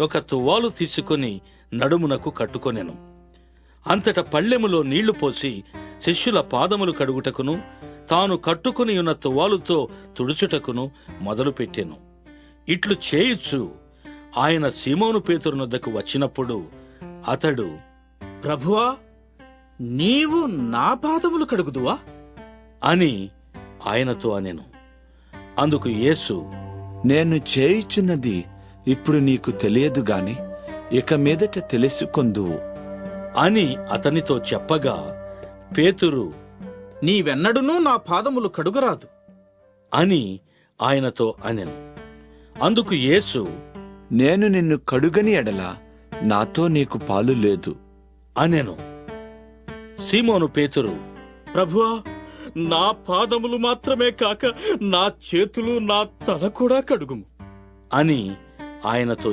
ఒక తువ్వాలు తీసుకుని నడుమునకు కట్టుకొనెను. అంతట పళ్ళెములో నీళ్లు పోసి శిష్యుల పాదములు కడుగుటకును తాను కట్టుకుని ఉన్న తువ్వాలుతో తుడుచుటకును మొదలుపెట్టెను. ఇట్లు చేయుచు ఆయన సీమోను పేతురునొద్దకు వచ్చినప్పుడు అతడు, ప్రభువా, నీవు నా పాదములు కడుగుదువా అని ఆయనతో అనెను. అందుకు యేసు, నేను చేయుచున్నది ఇప్పుడు నీకు తెలియదు గాని ఇక మీదట తెలుసుకొందువు అని అతనితో చెప్పగా, పేతురు నీవెన్నడునూ నా పాదములు కడుగరాదు అని ఆయనతో అనెను. అందుకు యేసు, నేను నిన్ను కడుగని ఎడల నాతో నీకు పాలు లేదు అనెను. సీమోను పేతురు, ప్రభువా, నా పాదములు మాత్రమే కాక నా చేతులు, నా తల కూడా కడుగుము అని ఆయనతో